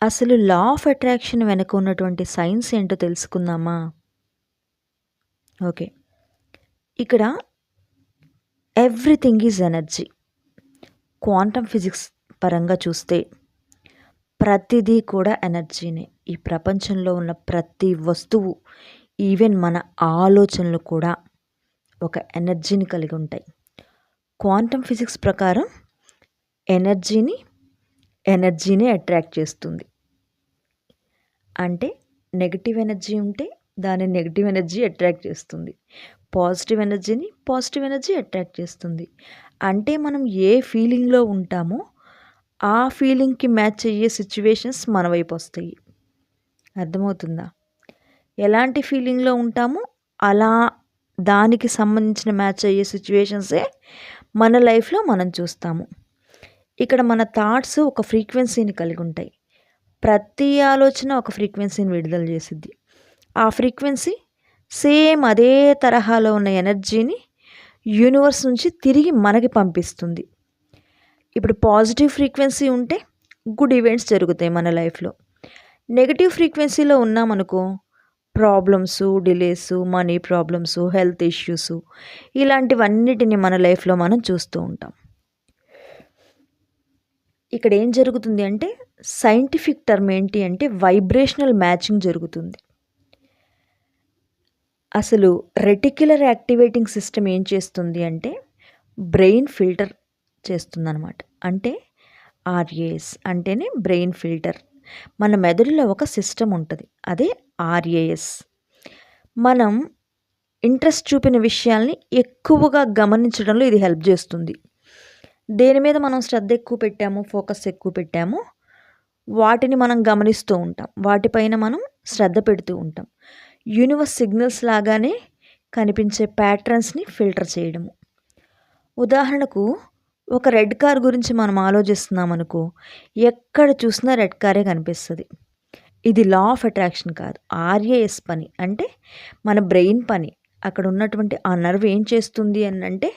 అసలు law of attraction వెనక ఉన్నటువంటి సైన్స్ ఏంటో తెలుసుకుందామా? ఓకే. ఇక్కడ everything is energy. Quantum physics పరంగా చూస్తే ప్రతిదీ కూడా ఎనర్జీనే. ఈ ప్రపంచంలో ఉన్న ప్రతి వస్తువు, ఈవెన్ మన ఆలోచనలు కూడా ఒక ఎనర్జీని కలిగి ఉంటాయి. క్వాంటమ్ ఫిజిక్స్ ప్రకారం ఎనర్జీనే అట్రాక్ట్ చేస్తుంది. అంటే నెగటివ్ ఎనర్జీ ఉంటే దాని నెగటివ్ ఎనర్జీ అట్రాక్ట్ చేస్తుంది. పాజిటివ్ ఎనర్జీ అట్రాక్ట్ చేస్తుంది. అంటే మనం ఏ ఫీలింగ్లో ఉంటామో ఆ ఫీలింగ్కి మ్యాచ్ అయ్యే సిచ్యువేషన్స్ మన వైపు వస్తాయి. అర్థమవుతుందా? ఎలాంటి ఫీలింగ్లో ఉంటామో అలా దానికి సంబంధించిన మ్యాచ్ అయ్యే సిచ్యువేషన్సే మన లైఫ్లో మనం చూస్తాము. ఇక్కడ మన థాట్స్ ఒక ఫ్రీక్వెన్సీని కలిగి ఉంటాయి. ప్రతి ఆలోచన ఒక ఫ్రీక్వెన్సీని విడుదల చేసిద్ది. ఆ ఫ్రీక్వెన్సీ సేమ్ అదే తరహాలో ఉన్న ఎనర్జీని యూనివర్స్ నుంచి తిరిగి మనకి పంపిస్తుంది. ఇప్పుడు పాజిటివ్ ఫ్రీక్వెన్సీ ఉంటే గుడ్ ఈవెంట్స్ జరుగుతాయి మన లైఫ్లో. నెగటివ్ ఫ్రీక్వెన్సీలో ఉన్నామనుకో problems, delays, money problems, health issues ఇలాంటివన్నిటిని మన లైఫ్లో మనం చూస్తూ ఉంటాం. ఇక్కడ ఏం జరుగుతుంది అంటే సైంటిఫిక్ టర్మ్ ఏంటి అంటే వైబ్రేషనల్ మ్యాచింగ్ జరుగుతుంది. అసలు రెటిక్యులర్ యాక్టివేటింగ్ సిస్టమ్ ఏం చేస్తుంది అంటే బ్రెయిన్ ఫిల్టర్ చేస్తుందన్నమాట. అంటే ఆర్ఏఎస్ అంటేనే బ్రెయిన్ ఫిల్టర్. మన మెదడులో ఒక సిస్టమ్ ఉంటుంది, అదే ఆర్ఏఎస్. మనం ఇంట్రెస్ట్ చూపిన విషయాల్ని ఎక్కువగా గమనించడంలో ఇది హెల్ప్ చేస్తుంది. దేని మీద మనం శ్రద్ధ ఎక్కువ పెట్టామో, ఫోకస్ ఎక్కువ పెట్టామో వాటిని మనం గమనిస్తూ ఉంటాం, వాటిపైన మనం శ్రద్ధ పెడుతూ ఉంటాం. యూనివర్స్ సిగ్నల్స్ లాగానే కనిపించే ప్యాటర్న్స్ని ఫిల్టర్ చేయడము. ఉదాహరణకు ఒక రెడ్ కార్ గురించి మనం ఆలోచిస్తున్నాం అనుకో, ఎక్కడ చూసినా రెడ్ కారే కనిపిస్తుంది. ఇది లా ఆఫ్ అట్రాక్షన్ కాదు, ఆర్ఏఎస్ పని. అంటే మన బ్రెయిన్ పని. అక్కడ ఉన్నటువంటి ఆ నర్వ్ ఏం చేస్తుంది అని అంటే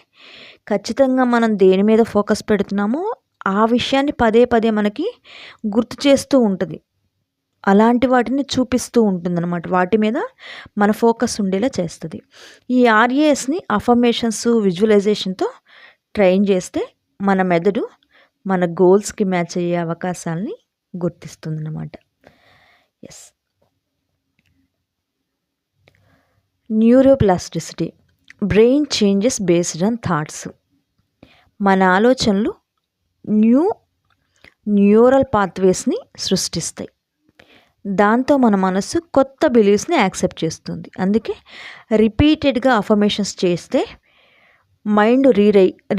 ఖచ్చితంగా మనం దేని మీద ఫోకస్ పెడుతున్నామో ఆ విషయాన్ని పదే పదే మనకి గుర్తు చేస్తూ ఉంటుంది. అలాంటి వాటిని చూపిస్తూ ఉంటుందన్నమాట. వాటి మీద మన ఫోకస్ ఉండేలా చేస్తుంది. ఈ ఆర్ఏఎస్ని అఫర్మేషన్స్, విజువలైజేషన్తో ట్రైన్ చేస్తే మన మెదడు మన గోల్స్కి మ్యాచ్ అయ్యే అవకాశాలని గుర్తిస్తుందన్నమాట. Yes. Neuroplasticity, brain changes based on thoughts. మన ఆలోచనలు న్యూరల్ పాత్వేస్ని సృష్టిస్తాయి. దాంతో మన మనసు కొత్త బిలీఫ్స్ని యాక్సెప్ట్ చేస్తుంది. అందుకే రిపీటెడ్గా అఫర్మేషన్స్ చేస్తే మైండ్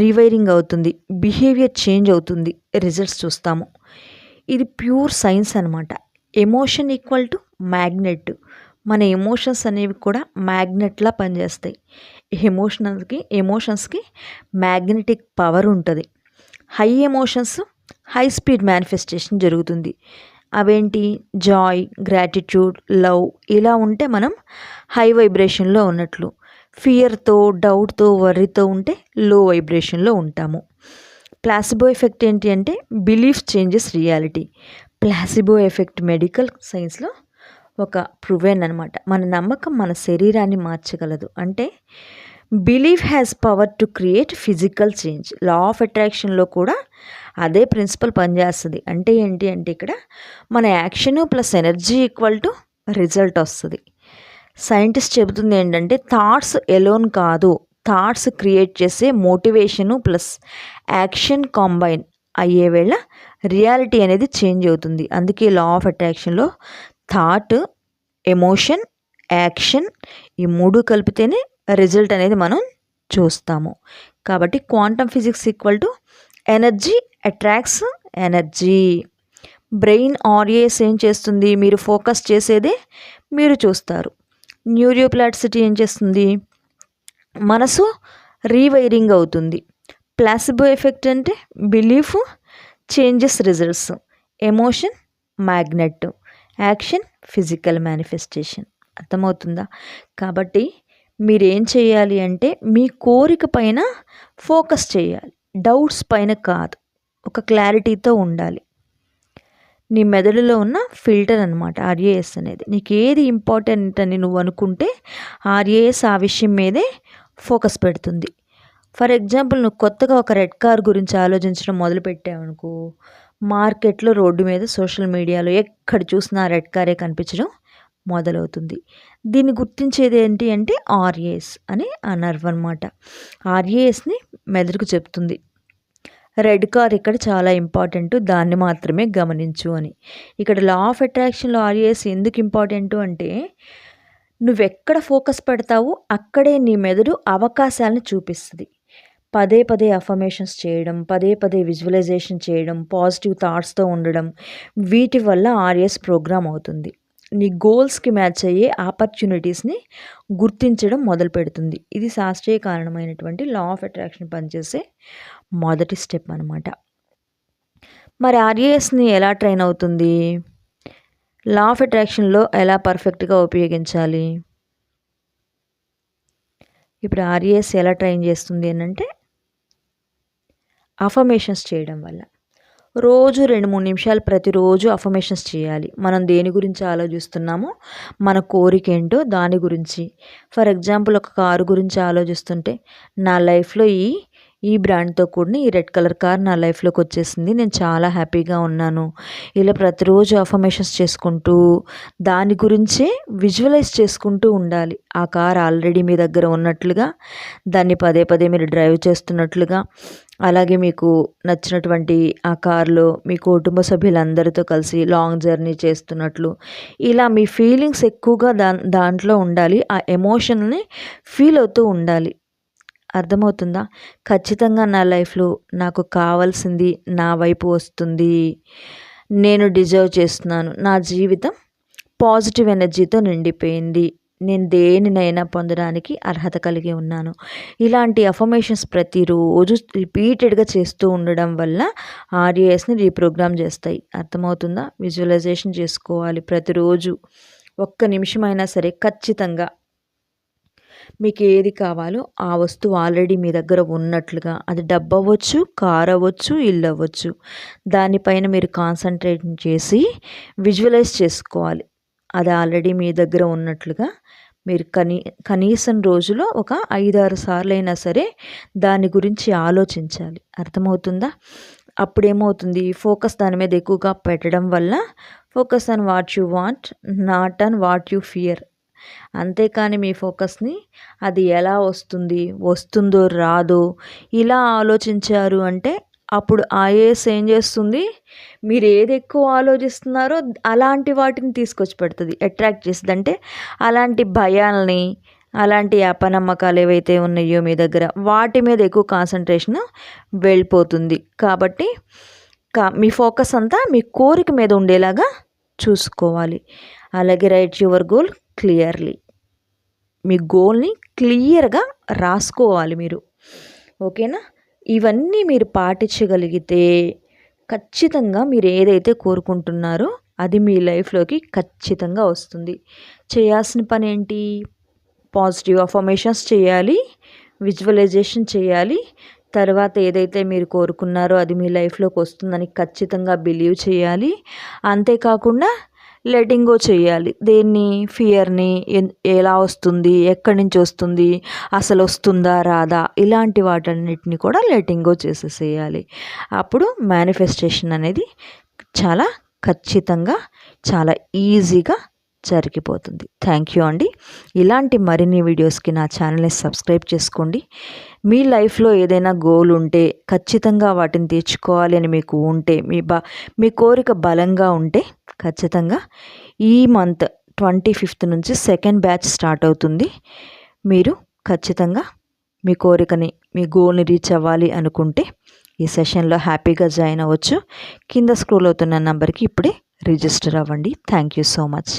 రీవైరింగ్ అవుతుంది, బిహేవియర్ చేంజ్ అవుతుంది, రిజల్ట్స్ చూస్తాము. ఇది ప్యూర్ సైన్స్ అనమాట. Emotion equal to magnet. మన ఎమోషన్స్ అనేవి కూడా మ్యాగ్నెట్లా పనిచేస్తాయి. ఎమోషన్స్కి మ్యాగ్నెటిక్ పవర్ ఉంటుంది. High emotions high speed manifestation జరుగుతుంది. అవేంటి? జాయ్, గ్రాటిట్యూడ్, లవ్ ఇలా ఉంటే మనం హై వైబ్రేషన్లో ఉన్నట్లు. ఫియర్తో, డౌట్తో, వర్రీతో ఉంటే లో వైబ్రేషన్లో ఉంటాము. ప్లాసిబో ఎఫెక్ట్ ఏంటి అంటే belief changes reality. Placebo effect medical సైన్స్లో ఒక ప్రూవెన్ అనమాట. మన నమ్మకం మన శరీరాన్ని మార్చగలదు. అంటే belief has power to create physical change. Law of అట్రాక్షన్లో కూడా అదే ప్రిన్సిపల్ పనిచేస్తుంది. అంటే ఏంటి అంటే ఇక్కడ మన action plus energy equal to result వస్తుంది. సైంటిస్ట్ చెబుతుంది ఏంటంటే థాట్స్ ఎలోన్ కాదు, థాట్స్ క్రియేట్ చేసే మోటివేషను ప్లస్ యాక్షన్ కాంబైన్ అయ్యే వేళ రియాలిటీ అనేది చేంజ్ అవుతుంది. అందుకే లా ఆఫ్ అట్రాక్షన్లో థాట్, ఎమోషన్, యాక్షన్ ఈ మూడు కలిపితేనే రిజల్ట్ అనేది మనం చూస్తాము. కాబట్టి quantum physics equal to energy attracts energy. Brain RAS ఏం చేస్తుంది? మీరు ఫోకస్ చేసేదే మీరు చూస్తారు. న్యూరోప్లాస్టిసిటీ ఏం చేస్తుంది? మనసు రీవైరింగ్ అవుతుంది. ప్లాసిబో ఎఫెక్ట్ అంటే belief changes results, emotion magnet, action physical manifestation. అర్థమవుతుందా? కాబట్టి మీరేం చేయాలి అంటే మీ కోరిక పైన ఫోకస్ చేయాలి, డౌట్స్ పైన కాదు. ఒక క్లారిటీతో ఉండాలి. నీ మెదడులో ఉన్న ఫిల్టర్ అనమాట ఆర్ఏఎస్ అనేది. నీకు ఏది ఇంపార్టెంట్ అని నువ్వు అనుకుంటే ఆర్ఏఎస్ ఆ విషయం మీదే ఫోకస్ పెడుతుంది. ఫర్ ఎగ్జాంపుల్ నువ్వు కొత్తగా ఒక రెడ్ కార్ గురించి ఆలోచించడం మొదలుపెట్టావనుకో, మార్కెట్లో, రోడ్డు మీద, సోషల్ మీడియాలో ఎక్కడ చూసినా రెడ్ కారే కనిపించడం మొదలవుతుంది. దీన్ని గుర్తించేది ఏంటి అంటే ఆర్ఏఎస్ అని ఆ నర్వ్ అనమాట. ఆర్ఏఎస్ని మెదడుకు చెప్తుంది రెడ్ కార్ ఇక్కడ చాలా ఇంపార్టెంట్, దాన్ని మాత్రమే గమనించు అని. ఇక్కడ లా ఆఫ్ అట్రాక్షన్లో ఆర్ఏఎస్ ఎందుకు ఇంపార్టెంట్ అంటే నువ్వెక్కడ ఫోకస్ పెడతావో అక్కడే నీ మెదడు అవకాశాలను చూపిస్తుంది. పదే పదే అఫర్మేషన్స్ చేయడం, పదే పదే విజువలైజేషన్ చేయడం, పాజిటివ్ థాట్స్తో ఉండడం, వీటి వల్ల ఆర్ఏఎస్ ప్రోగ్రామ్ అవుతుంది. నీ గోల్స్కి మ్యాచ్ అయ్యే ఆపర్చునిటీస్ని గుర్తించడం మొదలు పెడుతుంది. ఇది శాస్త్రీయ కారణమైనటువంటి లా ఆఫ్ అట్రాక్షన్ పనిచేసే మొదటి స్టెప్ అనమాట. మరి ఆర్ఏఎస్ని ఎలా ట్రైన్ అవుతుంది? లా ఆఫ్ అట్రాక్షన్లో ఎలా పర్ఫెక్ట్గా ఉపయోగించాలి? ఇప్పుడు ఆర్ఏఎస్ ఎలా ట్రైన్ చేస్తుంది అని అంటే అఫర్మేషన్స్ చేయడం వల్ల. రోజు 2-3 నిమిషాలు ప్రతిరోజు అఫర్మేషన్స్ చేయాలి. మనం దేని గురించి ఆలోచిస్తున్నామో, మన కోరిక ఏంటో దాని గురించి. ఫర్ ఎగ్జాంపుల్ ఒక కారు గురించి ఆలోచిస్తుంటే, నా లైఫ్లో ఈ బ్రాండ్తో కూడిన ఈ రెడ్ కలర్ కార్ నా లైఫ్లోకి వచ్చేసింది, నేను చాలా హ్యాపీగా ఉన్నాను. ఇలా ప్రతిరోజు అఫర్మేషన్స్ చేసుకుంటూ దాని గురించే విజువలైజ్ చేసుకుంటూ ఉండాలి. ఆ కార్ ఆల్రెడీ మీ దగ్గర ఉన్నట్లుగా, దాన్ని పదే పదే మీరు డ్రైవ్ చేస్తున్నట్లుగా, అలాగే మీకు నచ్చినటువంటి ఆ కార్లో మీ కుటుంబ సభ్యులందరితో కలిసి లాంగ్ జర్నీ చేస్తున్నట్లు, ఇలా మీ ఫీలింగ్స్ ఎక్కువగా దాంట్లో ఉండాలి. ఆ ఎమోషన్ని ఫీల్ అవుతూ ఉండాలి. అర్థమవుతుందా? ఖచ్చితంగా నా లైఫ్లో నాకు కావాల్సింది నా వైపు వస్తుంది, నేను డిజర్వ్ చేస్తున్నాను, నా జీవితం పాజిటివ్ ఎనర్జీతో నిండిపోయింది, నేను దేనినైనా పొందడానికి అర్హత కలిగి ఉన్నాను. ఇలాంటి అఫర్మేషన్స్ ప్రతిరోజు రిపీటెడ్గా చేస్తూ ఉండడం వల్ల ఆర్ఏఎస్ని రీప్రోగ్రామ్ చేస్తాయి. అర్థమవుతుందా? విజువలైజేషన్ చేసుకోవాలి ప్రతిరోజు. 1 నిమిషమైనా సరే ఖచ్చితంగా మీకు ఏది కావాలో ఆ వస్తువు ఆల్రెడీ మీ దగ్గర ఉన్నట్లుగా, అది డబ్బు అవ్వచ్చు, కార్ అవ్వచ్చు, ఇల్లు అవ్వచ్చు, దానిపైన మీరు కాన్సన్ట్రేట్ చేసి విజువలైజ్ చేసుకోవాలి. అది ఆల్రెడీ మీ దగ్గర ఉన్నట్లుగా మీరు కనీసం రోజులో ఒక 5-6 సార్లు అయినా సరే దాని గురించి ఆలోచించాలి. అర్థమవుతుందా? అప్పుడేమవుతుంది, ఫోకస్ దాని మీద ఎక్కువగా పెట్టడం వల్ల focus on what you want, not on what you fear. అంతేకాని మీ ఫోకస్ని అది ఎలా వస్తుంది, వస్తుందో రాదో ఇలా ఆలోచించారు అంటే అప్పుడు ఐఏఎస్ ఏం చేస్తుంది, మీరు ఏది ఎక్కువ ఆలోచిస్తున్నారో అలాంటి వాటిని తీసుకొచ్చి పెడుతుంది, అట్రాక్ట్ చేస్తుంది. అంటే అలాంటి భయాల్ని, అలాంటి అపనమ్మకాలు ఏవైతే ఉన్నాయో మీ దగ్గర, వాటి మీద ఎక్కువ కాన్సన్ట్రేషన్ వెళ్ళిపోతుంది. కాబట్టి మీ ఫోకస్ అంతా మీ కోరిక మీద ఉండేలాగా చూసుకోవాలి. అలాగే రైట్ యువర్ గోల్ క్లియర్లీ. మీ గోల్ని క్లియర్గా రాసుకోవాలి మీరు. ఓకేనా? ఇవన్నీ మీరు పాటించగలిగితే ఖచ్చితంగా మీరు ఏదైతే కోరుకుంటున్నారో అది మీ లైఫ్లోకి ఖచ్చితంగా వస్తుంది. చేయాల్సిన పని ఏంటి? పాజిటివ్ అఫర్మేషన్స్ చేయాలి, విజువలైజేషన్ చేయాలి, తర్వాత ఏదైతే మీరు కోరుకున్నారో అది మీ లైఫ్లోకి వస్తుందని ఖచ్చితంగా బిలీవ్ చేయాలి. అంతేకాకుండా లెటింగ్ గో చేయాలి. దేన్ని? ఫియర్ని. ఎలా వస్తుంది, ఎక్కడి నుంచి వస్తుంది, అసలు వస్తుందా రాదా, ఇలాంటి వాటన్నిటిని కూడా లెటింగ్ గో చేసేసేయాలి. అప్పుడు మేనిఫెస్టేషన్ అనేది చాలా ఖచ్చితంగా, చాలా ఈజీగా జరిగిపోతుంది. థ్యాంక్ యూ అండి. ఇలాంటి మరిన్ని వీడియోస్కి నా ఛానల్ని సబ్స్క్రైబ్ చేసుకోండి. మీ లైఫ్లో ఏదైనా గోల్ ఉంటే, ఖచ్చితంగా వాటిని తీర్చుకోవాలి అని మీకు ఉంటే, మీ కోరిక బలంగా ఉంటే ఖచ్చితంగా ఈ మంత్ 25th నుంచి 2nd బ్యాచ్ స్టార్ట్ అవుతుంది. మీరు ఖచ్చితంగా మీ కోరికని, మీ గోల్ని రీచ్ అవ్వాలి అనుకుంటే ఈ సెషన్లో హ్యాపీగా జాయిన్ అవ్వచ్చు. కింద స్క్రోల్ అవుతున్న నెంబర్కి ఇప్పుడే రిజిస్టర్ అవ్వండి. Thank you so much.